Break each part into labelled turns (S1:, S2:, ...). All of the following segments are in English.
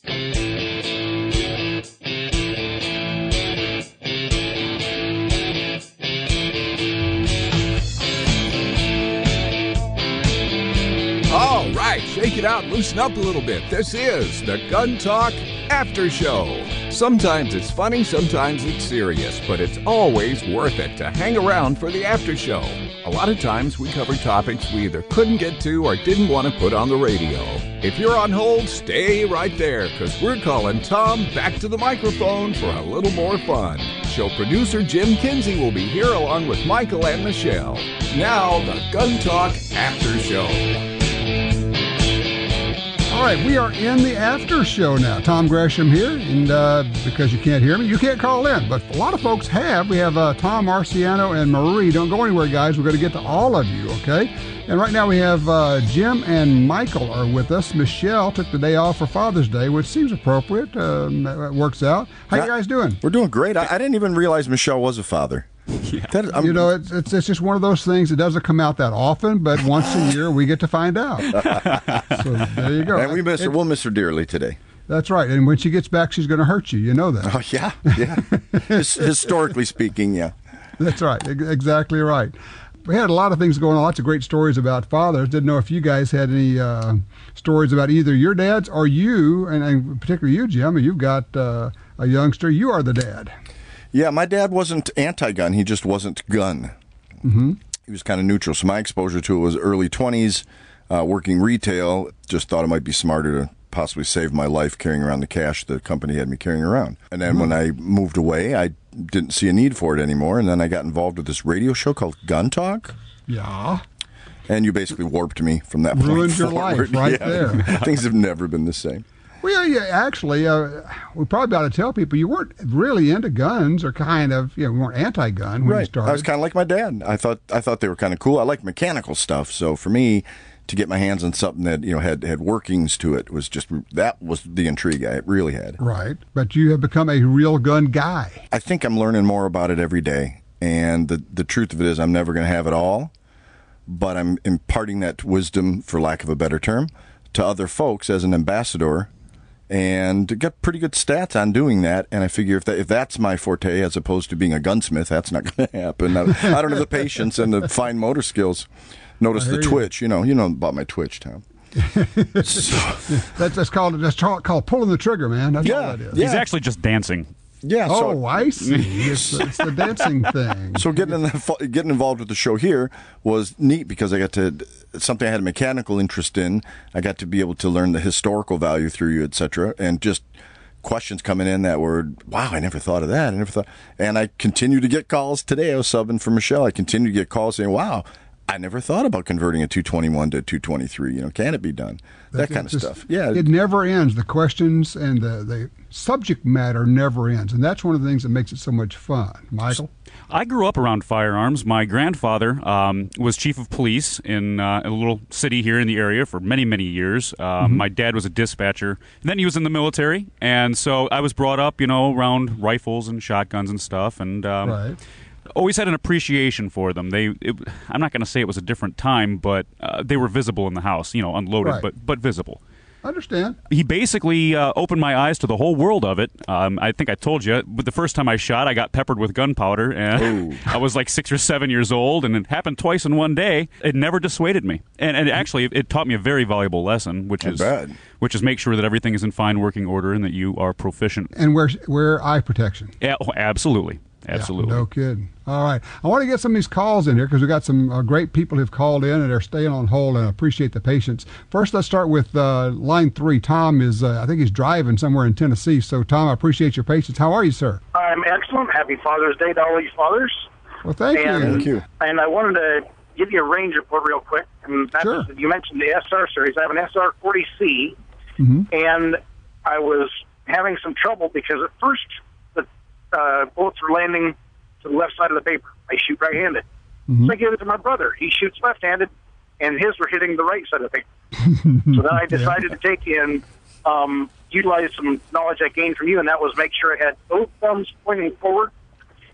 S1: All right, shake it out, loosen up a little bit. This is the Gun Talk After Show. Sometimes it's funny, sometimes it's serious, but it's always worth it to hang around for the after show. A lot of times we cover topics we either couldn't get to or didn't want to put on the radio. If you're on hold, stay right there, because we're calling Tom back to the microphone for a little more fun. Show producer Jim Kinsey will be here along with Michael and Michelle. Now, the Gun Talk After Show.
S2: All right, we are in the after show now. Tom Gresham here, and because you can't hear me, you can't call in. But a lot of folks have. We have Tom, Marciano, and Marie. Don't go anywhere, guys. We're going to get to all of you, okay? And right now we have Jim and Michael are with us. Michelle took the day off for Father's Day, which seems appropriate. It works out. How you guys doing?
S3: We're doing great. I didn't even realize Michelle was a father.
S2: Yeah. You know, it's just one of those things that doesn't come out that often, but once a year we get to find out. So there you go.
S3: And we miss her. We'll miss her dearly today.
S2: That's right. And when she gets back, she's going to hurt you. You know that.
S3: Oh, yeah. Historically speaking, yeah.
S2: That's right. Exactly right. We had a lot of things going on, lots of great stories about fathers. Didn't know if you guys had any stories about either your dads or you, and particularly you, Jim. You've got a youngster. You are the dad.
S3: Yeah, my dad wasn't anti-gun. He just wasn't gun.
S2: Mm-hmm.
S3: He was kind of neutral. So my exposure to it was early 20s, working retail. Just thought it might be smarter to possibly save my life carrying around the cash the company had me carrying around. And then when I moved away, I didn't see a need for it anymore. And then I got involved with this radio show called Gun Talk.
S2: Yeah.
S3: And you basically warped me from that point
S2: Ruined your
S3: forward.
S2: life there.
S3: Things have never been the same.
S2: Well, yeah, actually, we probably ought to tell people you weren't really into guns, or kind of, we weren't anti-gun when you started.
S3: I was kind of like my dad. I thought they were kind of cool. I like mechanical stuff, so for me to get my hands on something that had workings to it was that was the intrigue I really had.
S2: Right, but you have become a real gun guy.
S3: I think I'm learning more about it every day, and the truth of it is I'm never going to have it all, but I'm imparting that wisdom, for lack of a better term, to other folks as an ambassador. And got pretty good stats on doing that, and I figure if that's my forte as opposed to being a gunsmith, that's not going to happen. I don't have the patience and the fine motor skills. Notice the twitch, you know about my twitch, Tom.
S2: That's called pulling the trigger, man. That's all that is.
S4: He's actually just dancing.
S3: Yeah.
S2: Oh, I see. It's the dancing thing.
S3: So getting involved with the show here was neat because I got to something I had a mechanical interest in. I got to be able to learn the historical value through you, etc., and just questions coming in that were, wow, I never thought of that. And I continue to get calls today. I was subbing for Michelle. I continue to get calls saying, wow, I never thought about converting a 221 to 223. Can it be done? That kind of stuff. Yeah.
S2: It never ends. The questions and the subject matter never ends. And that's one of the things that makes it so much fun. Michael?
S4: I grew up around firearms. My grandfather was chief of police in a little city here in the area for many, many years. My dad was a dispatcher. And then he was in the military. And so I was brought up, around rifles and shotguns and stuff. And
S2: right.
S4: Always had an appreciation for them. I'm not going to say it was a different time, but they were visible in the house, unloaded,
S2: right.
S4: but visible.
S2: I understand.
S4: He basically opened my eyes to the whole world of it. I think I told you, but the first time I shot, I got peppered with gunpowder, and I was like 6 or 7 years old, and it happened twice in one day. It never dissuaded me, and actually, it taught me a very valuable lesson, which is make sure that everything is in fine working order and that you are proficient.
S2: And wear eye protection.
S4: Yeah, absolutely. Absolutely.
S2: Yeah, no kidding. All right. I want to get some of these calls in here because we've got some great people who've called in and are staying on hold, and I appreciate the patience. First, let's start with line 3. Tom is, I think he's driving somewhere in Tennessee. So, Tom, I appreciate your patience. How are you, sir?
S5: I'm excellent. Happy Father's Day to all these fathers.
S2: Well, thank you.
S3: Thank you.
S5: And I wanted to give you a range report real quick. And
S2: sure.
S5: You mentioned the SR series. I have an SR-40C, and I was having some trouble because at first the bullets were landing to the left side of the paper. I shoot right-handed. So I give it to my brother. He shoots left-handed, and his were hitting the right side of the paper. So then I decided to take in, utilize some knowledge I gained from you, and that was make sure I had both thumbs pointing forward,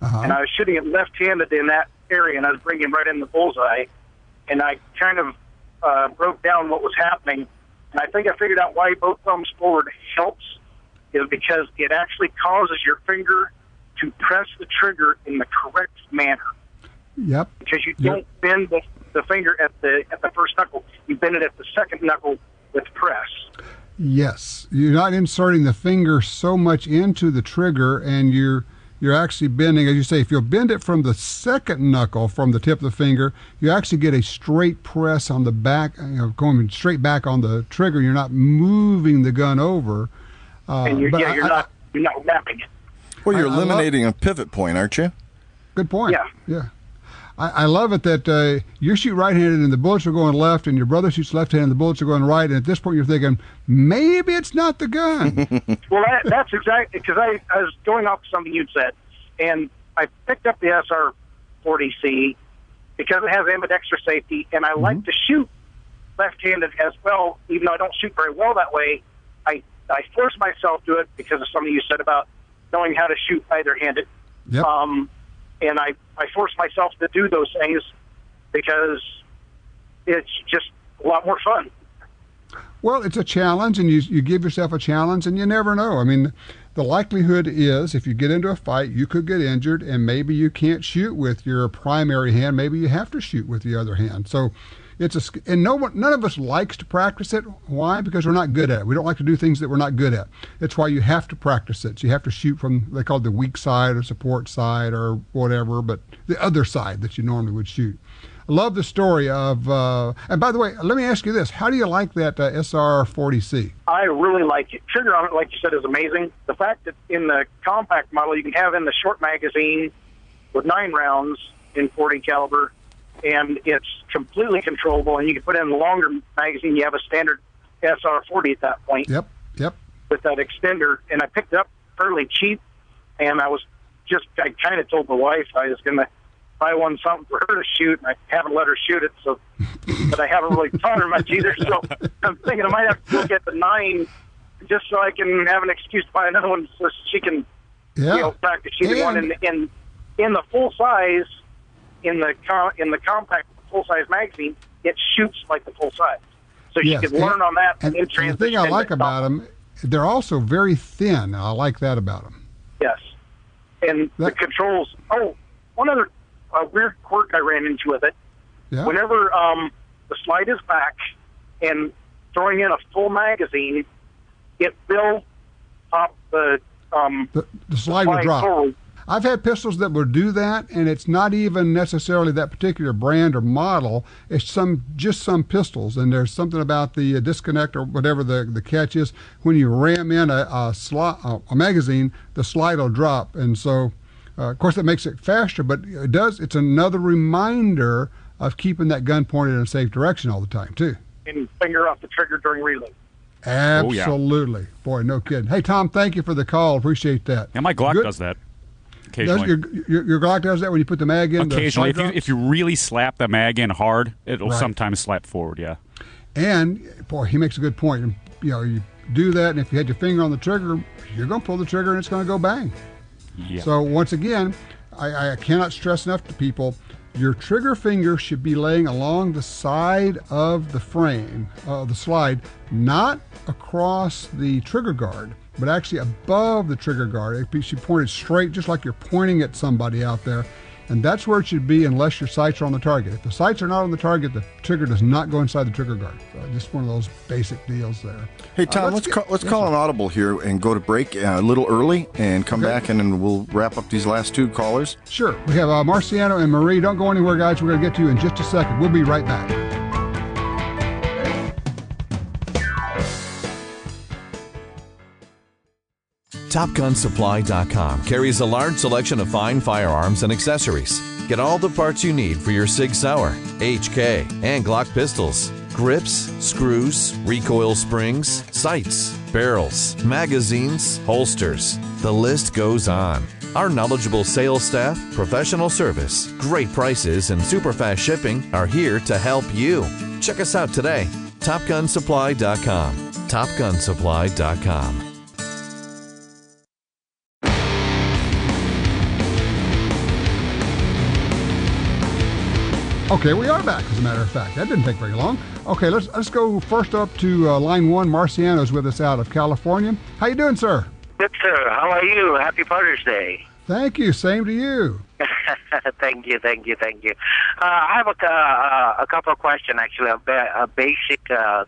S5: and I was shooting it left-handed in that area, and I was bringing right in the bullseye, and I kind of broke down what was happening, and I think I figured out why both thumbs forward helps is because it actually causes your finger to press the trigger in the correct manner.
S2: Yep.
S5: Because you don't bend the finger at the first knuckle. You bend it at the second knuckle with press.
S2: Yes. You're not inserting the finger so much into the trigger, and you're actually bending, as you say, if you'll bend it from the second knuckle, from the tip of the finger, you actually get a straight press on the back, going straight back on the trigger. You're not moving the gun over.
S5: And you're not wrapping it.
S3: Well, you're eliminating a pivot point, aren't you?
S2: Good point.
S5: Yeah.
S2: I love it that you shoot right-handed and the bullets are going left, and your brother shoots left-handed and the bullets are going right, and at this point you're thinking, maybe it's not the gun.
S5: Well, that's exactly, because I was going off something you'd said, and I picked up the SR40C because it has ambidextrous safety, and I like to shoot left-handed as well, even though I don't shoot very well that way. I force myself to it because of something you said about knowing how to shoot either-handed.
S2: Yep.
S5: And I force myself to do those things because it's just a lot more fun.
S2: Well, it's a challenge, and you give yourself a challenge, and you never know. I mean, the likelihood is if you get into a fight, you could get injured, and maybe you can't shoot with your primary hand. Maybe you have to shoot with the other hand. So none of us likes to practice it. Why? Because we're not good at it. We don't like to do things that we're not good at. That's why you have to practice it. So you have to shoot from, they call it the weak side or support side or whatever, but the other side that you normally would shoot. I love the story of, and by the way, let me ask you this. How do you like that SR40C?
S5: I really like it. Trigger on it, like you said, is amazing. The fact that in the compact model, you can have in the short magazine with 9 rounds in 40 caliber, and it's completely controllable, and you can put in the longer magazine. You have a standard SR40 at that point.
S2: Yep.
S5: With that extender, and I picked it up fairly cheap, and I kind of told my wife I was going to buy something for her to shoot, and I haven't let her shoot it, but I haven't really taught her much either, so I'm thinking I might have to look at the 9 just so I can have an excuse to buy another one so she can practice shooting one in the full size. In the compact full-size magazine, it shoots like the full size. So you can learn on that.
S2: And the thing I like about them, they're also very thin. I like that about them.
S5: Yes. And the controls. Oh, one other weird quirk I ran into with it. Yeah. Whenever the slide is back and throwing in a full magazine, it will pop the
S2: slide will drop. Forward. I've had pistols that will do that, and it's not even necessarily that particular brand or model. It's just some pistols, and there's something about the disconnect or whatever the catch is. When you ram in a magazine, the slide will drop, and so of course that makes it faster. But it's another reminder of keeping that gun pointed in a safe direction all the time too.
S5: And finger off the trigger during reload.
S2: Absolutely, boy, no kidding. Hey Tom, thank you for the call. Appreciate that.
S4: And my Glock does that. Occasionally.
S2: Your Glock does that when you put the mag in?
S4: Occasionally. If you really slap the mag in hard, it'll sometimes slap forward, yeah.
S2: And, boy, he makes a good point. And, you do that, and if you had your finger on the trigger, you're going to pull the trigger, and it's going to go bang. Yeah. So, once again, I cannot stress enough to people, your trigger finger should be laying along the side of the frame, the slide, not across the trigger guard, but actually above the trigger guard. It should point it straight, just like you're pointing at somebody out there. And that's where it should be unless your sights are on the target. If the sights are not on the target, the trigger does not go inside the trigger guard. So just one of those basic deals there.
S3: Hey, Tom, let's call an audible here and go to break a little early and come back, and then we'll wrap up these last 2 callers.
S2: Sure. We have Marciano and Marie. Don't go anywhere, guys. We're going to get to you in just a second. We'll be right back.
S6: TopGunSupply.com carries a large selection of fine firearms and accessories. Get all the parts you need for your Sig Sauer, HK, and Glock pistols. Grips, screws, recoil springs, sights, barrels, magazines, holsters. The list goes on. Our knowledgeable sales staff, professional service, great prices, and super fast shipping are here to help you. Check us out today. TopGunSupply.com. TopGunSupply.com.
S2: Okay, we are back, as a matter of fact. That didn't take very long. Okay, let's go first up to line 1. Marciano's with us out of California. How you doing, sir?
S7: good, sir. How are you? Happy Father's Day.
S2: Thank you. Same to you.
S7: Thank you. I have a couple of questions, actually. A basic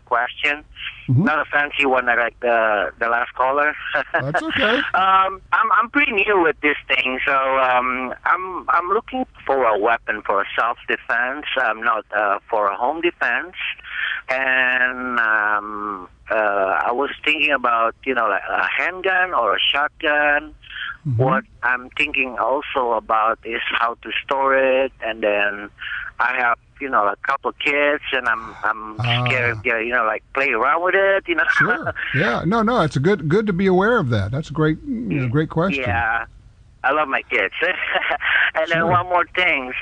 S7: question, not a fancy one like the last caller.
S2: That's okay.
S7: I'm pretty new with this thing, so I'm looking for a weapon for self-defense. Not for a home defense, and I was thinking about like a handgun or a shotgun. What I'm thinking also about is how to store it, and then I have a couple of kids, and I'm scared like play around with it.
S2: Sure. Yeah. No. It's good to be aware of that. That's a great great question.
S7: Yeah. I love my kids. And then one more thing,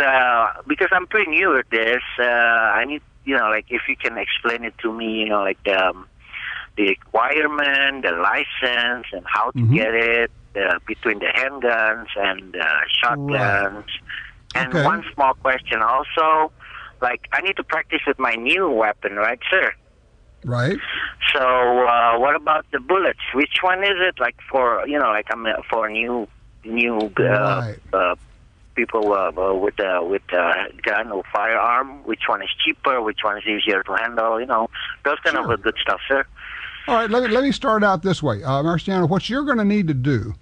S7: because I'm pretty new at this, I need like if you can explain it to me, like the requirement, the license, and how to get it. Between the handguns and shotguns. Right. And one small question also, like I need to practice with my new weapon, right, sir?
S2: Right.
S7: So what about the bullets? Which one is it? Like for like I'm for new people with a gun or firearm. Which one is cheaper? Which one is easier to handle? Those kind of good stuff, sir.
S2: All right, let me start out this way. Marciano, what you're going to need to do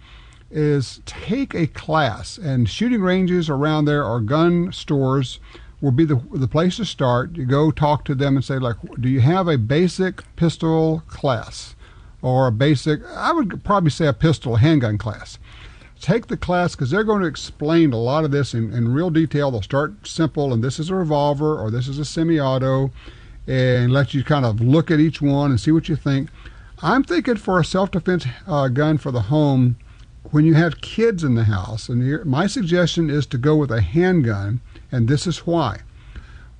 S2: is take a class, and shooting ranges around there or gun stores will be the place to start. You go talk to them and say, like, do you have a basic pistol class or a basic, I would probably say a pistol handgun class. Take the class because they're going to explain a lot of this in real detail. They'll start simple, and this is a revolver or this is a semi-auto, and let you kind of look at each one and see what you think. I'm thinking for a self-defense gun for the home, when you have kids in the house, and my suggestion is to go with a handgun, and this is why.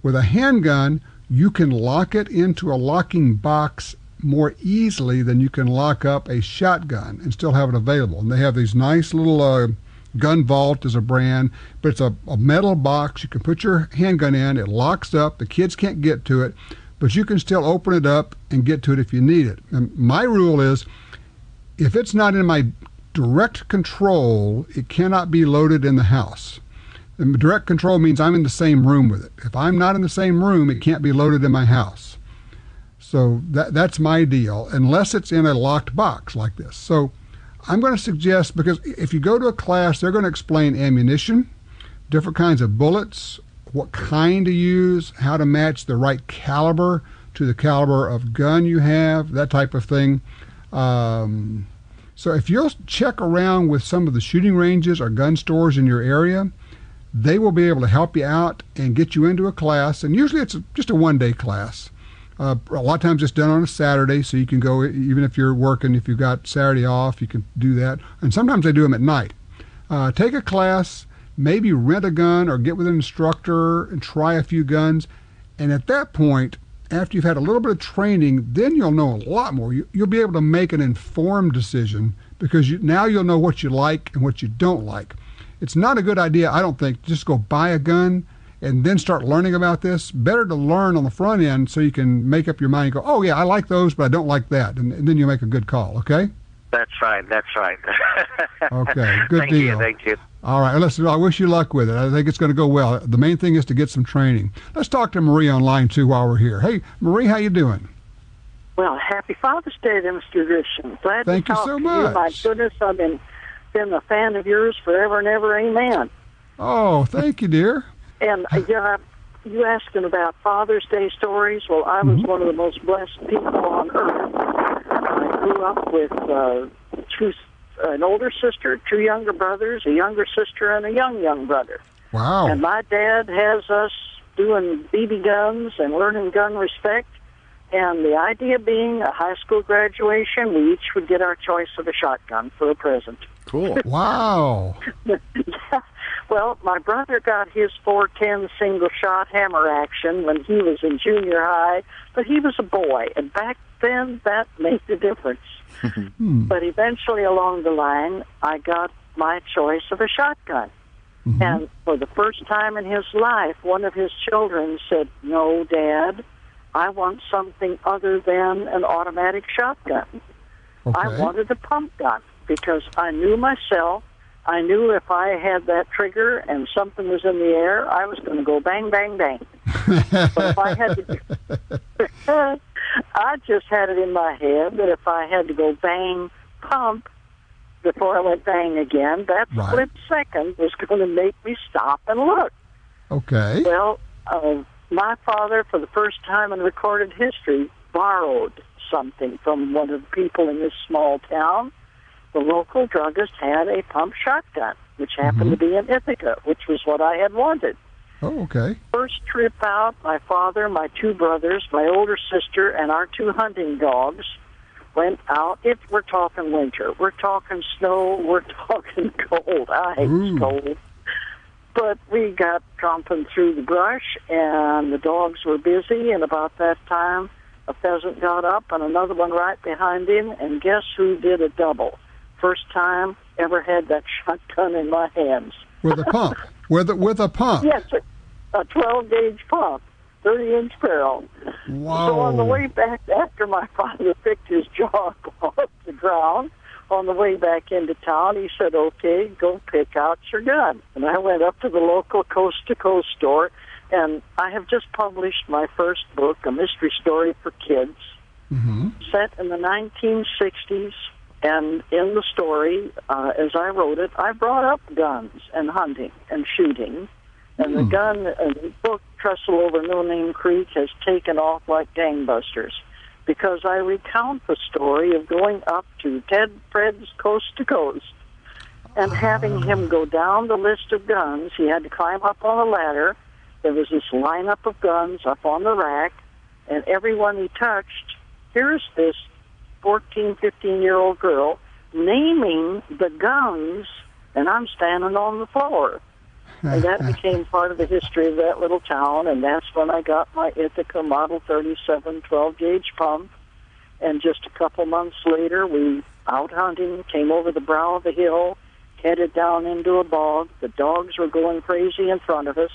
S2: With a handgun, you can lock it into a locking box more easily than you can lock up a shotgun and still have it available. And they have these nice little Gun Vault is a brand, but it's a metal box. You can put your handgun in. It locks up. The kids can't get to it, but you can still open it up and get to it if you need it. And my rule is, if it's not in my direct control, it cannot be loaded in the house. And direct control means I'm in the same room with it. If I'm not in the same room, it can't be loaded in my house. So that's my deal, unless it's in a locked box like this. So I'm going to suggest, because if you go to a class, they're going to explain ammunition, different kinds of bullets, what kind to use, how to match the right caliber to the caliber of gun you have, that type of thing. So if you'll check around with some of the shooting ranges or gun stores in your area, they will be able to help you out and get you into a class. And usually it's just a one-day class. A lot of times it's done on a Saturday, so you can go, even if you're working, if you've got Saturday off, you can do that. And sometimes they do them at night. Take a class, maybe rent a gun or get with an instructor and try a few guns. And at that point, after you've had a little bit of training, then you'll know a lot more. You'll be able to make an informed decision because now you'll know what you like and what you don't like. It's not a good idea, I don't think, just go buy a gun and then start learning about this. Better to learn on the front end so you can make up your mind and go, oh, yeah, I like those, but I don't like that. And then you make a good call, okay?
S7: That's right.
S2: Okay, good deal.
S7: Thank you.
S2: All right, listen, I wish you luck with it. I think it's going to go well. The main thing is to get some training. Let's talk to Marie on line 2 while we're here. Hey, Marie, how you doing?
S8: Well, happy Father's Day, Mr. Gresham. Glad
S2: Thank
S8: to
S2: you
S8: talk
S2: so
S8: to
S2: much.
S8: you. My goodness, I've been a fan of yours forever and ever. Amen.
S2: Oh, thank you, dear.
S8: And you asking about Father's Day stories. Well, I was one of the most blessed people on earth. I grew up with an older sister, 2 younger brothers, a younger sister, and a young brother.
S2: Wow.
S8: And my dad has us doing BB guns and learning gun respect. And the idea being a high school graduation, we each would get our choice of a shotgun for a present.
S3: Cool.
S2: Wow.
S8: Yeah. Well, my brother got his 410 single-shot hammer action when he was in junior high, but he was a boy, and back then that made the difference. But eventually along the line, I got my choice of a shotgun. And for the first time in his life, one of his children said, "No, Dad, I want something other than an automatic shotgun.
S2: Okay.
S8: I wanted a pump gun." because I knew myself. I knew if I had that trigger and something was in the air, I was going to go bang, bang, bang. But if I had to, I just had it in my head that if I had to go bang, pump, before I went bang again, that split second was going to make me stop and look.
S2: Okay.
S8: Well, my father, for the first time in recorded history, borrowed something from one of the people in this small town. The local druggist had a pump shotgun, which happened to be an Ithaca, which was what I had wanted.
S2: Oh, okay.
S8: First trip out, my father, my two brothers, my older sister, and our two hunting dogs went out. We're talking winter. We're talking snow. We're talking cold. I hate cold. But we got tromping through the brush, and the dogs were busy, and about that time, a pheasant got up, and another one right behind him, and guess who did a double? First time ever had that shotgun in my hands.
S2: With a pump? with a pump?
S8: Yes, a 12-gauge pump, 30-inch barrel.
S2: Wow.
S8: So on the way back, after my father picked his jaw off the ground, on the way back into town, he said, okay, go pick out your gun. And I went up to the local coast-to-coast store, and I have just published my first book, a mystery story for kids, set in the 1960s. And in the story, as I wrote it, I brought up guns and hunting and shooting. And the gun, the book, Trestle Over No Name Creek, has taken off like gangbusters because I recount the story of going up to Ted Fred's coast to coast and having him go down the list of guns. He had to climb up on a ladder. There was this lineup of guns up on the rack, and everyone he touched, here's this 14, 15-year-old girl naming the guns, and I'm standing on the floor. And that became part of the history of that little town, and that's when I got my Ithaca Model 37 12-gauge pump. And just a couple months later, we out hunting, came over the brow of the hill, headed down into a bog. The dogs were going crazy in front of us.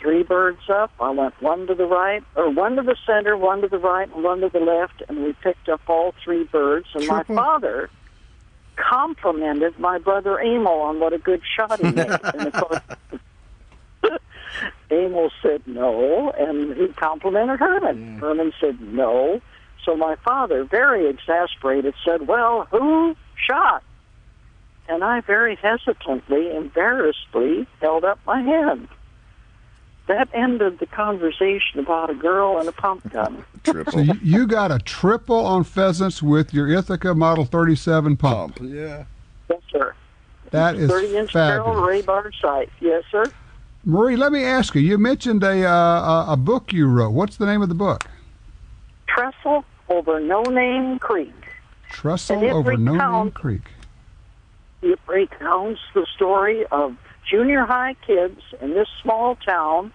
S8: 3 birds up. I went one to the right, or one to the center, one to the right, and one to the left, and we picked up all 3 birds. And my father complimented my brother Emil on what a good shot he made. And of course, Emil said no, and he complimented Herman. Herman said no. So my father, very exasperated, said, well, who shot? And I very hesitantly, embarrassedly, held up my hand. That ended the conversation about a girl and a pump gun.
S2: So you got a triple on pheasants with your Ithaca Model 37 pump.
S3: Yeah.
S8: Yes, sir.
S2: That is
S8: 30-inch barrel, ray bar sight. Yes, sir.
S2: Marie, let me ask you. You mentioned a book you wrote. What's the name of the book?
S8: Trestle Over No Name Creek.
S2: Trestle Over No Name Creek.
S8: It recounts the story of junior high kids in this small town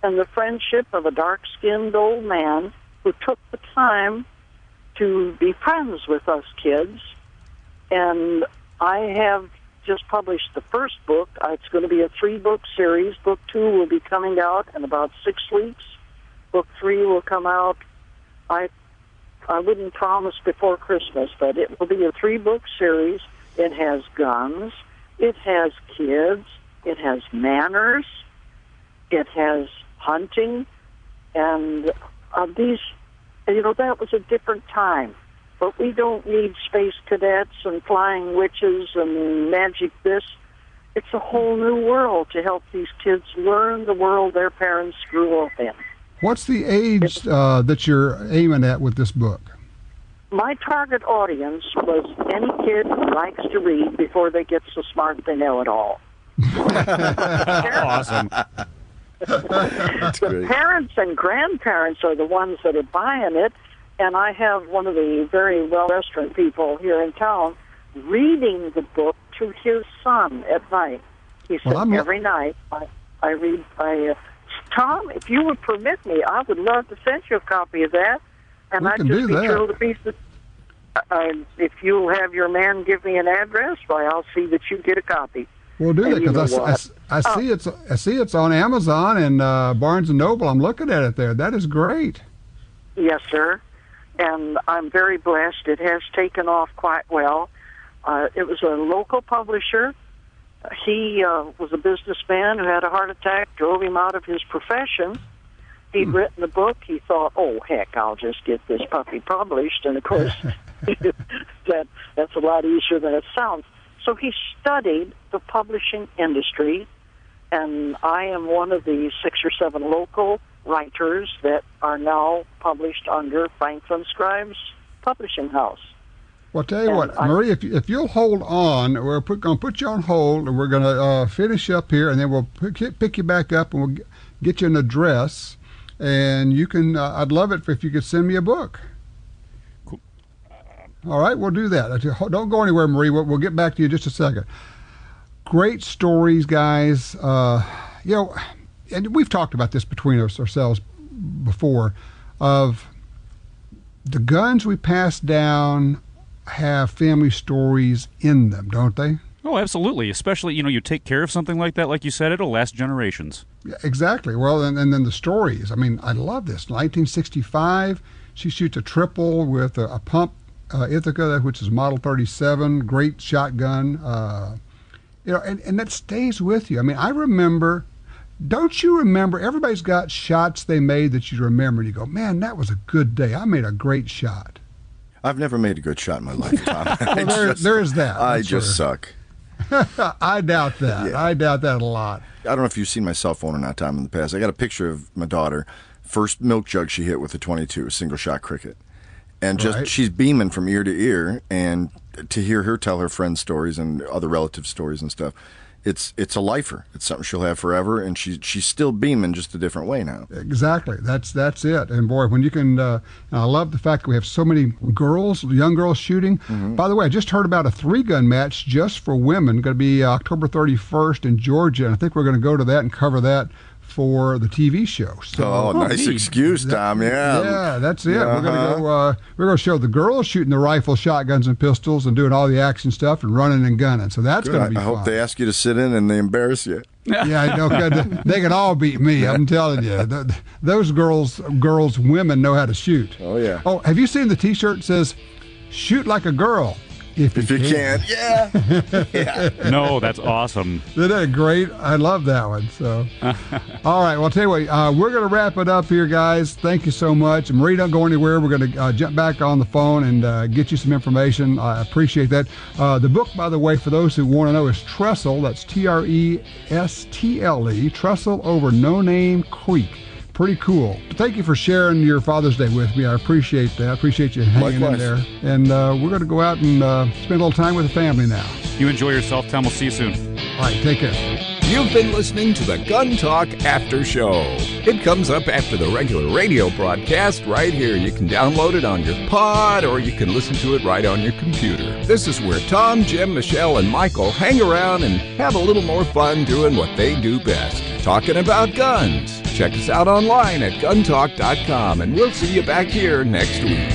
S8: and the friendship of a dark-skinned old man who took the time to be friends with us kids. And I have just published the first book. It's going to be a 3-book series. Book 2 will be coming out in about 6 weeks. Book 3 will come out, I wouldn't promise before Christmas, but it will be a 3-book series. It has guns. It has kids, it has manners, it has hunting, and these, that was a different time. But we don't need space cadets and flying witches and magic this. It's a whole new world to help these kids learn the world their parents grew up in.
S2: What's the age that you're aiming at with this book?
S8: My target audience was any kid who likes to read before they get so smart they know it all.
S4: Awesome.
S8: The parents and grandparents are the ones that are buying it, and I have one of the very well-restaurant people here in town reading the book to his son at night. He said, every night I read, Tom, if you would permit me, I would love to send you a copy of that. And I'd just be thrilled to pieces. If you'll have your man give me an address, why, I'll see that you get a copy.
S2: We'll do that because I see it's on Amazon and Barnes and Noble. I'm looking at it there. That is great.
S8: Yes, sir. and I'm very blessed. It has taken off quite well. It was a local publisher. He was a businessman who had a heart attack, drove him out of his profession. He'd written a book. He thought, oh, heck, I'll just get this puppy published. And, of course, that's a lot easier than it sounds. So he studied the publishing industry, and I am one of the 6 or 7 local writers that are now published under Franklin Scribes Publishing House.
S2: Well, I'll tell you what, Marie, if you'll hold on, we're going to put you on hold, and we're going to finish up here, and then we'll pick you back up, and we'll get you an address, and you can. I'd love it if you could send me a book.
S4: Cool.
S2: All right, we'll do that. Don't go anywhere, Marie. We'll get back to you in just a second. Great stories, guys. And we've talked about this between ourselves before, of the guns we pass down have family stories in them, don't they?
S4: Oh, absolutely. Especially, you take care of something like that, like you said, it'll last generations.
S2: Yeah, exactly. Well, and then the stories. I mean, I love this. 1965, she shoots a triple with a pump Ithaca, which is Model 37, great shotgun. And that stays with you. I mean, I remember. Don't you remember? Everybody's got shots they made that you remember, and you go, man, that was a good day. I made a great shot.
S3: I've never made a good shot in my life, Tom.
S2: Well, there's that.
S3: I just suck.
S2: I doubt that. Yeah. I doubt that a lot.
S3: I don't know if you've seen my cell phone or not, Tom, in the past. I got a picture of my daughter, first milk jug she hit with a .22, a single-shot cricket. And she's beaming from ear to ear, and to hear her tell her friends' stories and other relative stories and stuff, it's a lifer. It's something she'll have forever, and she's still beaming, just a different way now.
S2: Exactly. That's it. And boy, when you can, and I love the fact that we have so many young girls shooting. Mm-hmm. By the way, I just heard about a 3-gun match just for women, going to be October 31st in Georgia, and I think we're going to go to that and cover that for the TV show. So,
S3: nice excuse, Tom.
S2: Yeah, that's it. We're going to go. We're going to show the girls shooting the rifle, shotguns, and pistols, and doing all the action stuff and running and gunning. So that's going to be fun.
S3: I hope they ask you to sit in and they embarrass you.
S2: Yeah, they can all beat me. I'm telling you, those girls, women know how to shoot.
S3: Oh yeah.
S2: Oh, have you seen the T-shirt that says "Shoot like a girl"? If you can.
S3: Yeah.
S4: No, that's awesome.
S2: Isn't that great? I love that one. So, all right. Well, I'll tell you what, we're going to wrap it up here, guys. Thank you so much. Marie, don't go anywhere. We're going to jump back on the phone and get you some information. I appreciate that. The book, by the way, for those who want to know, is Trestle. That's Trestle, Trestle over No Name Creek. Pretty cool. Thank you for sharing your Father's Day with me. I appreciate that. I appreciate you hanging in there. And we're going to go out and spend a little time with the family now.
S4: You enjoy yourself, Tom. We'll see you soon.
S2: All right, take care.
S1: You've been listening to the Gun Talk After Show. It comes up after the regular radio broadcast right here. You can download it on your pod, or you can listen to it right on your computer. This is where Tom, Jim, Michelle, and Michael hang around and have a little more fun doing what they do best, talking about guns. Check us out online at guntalk.com, and we'll see you back here next week.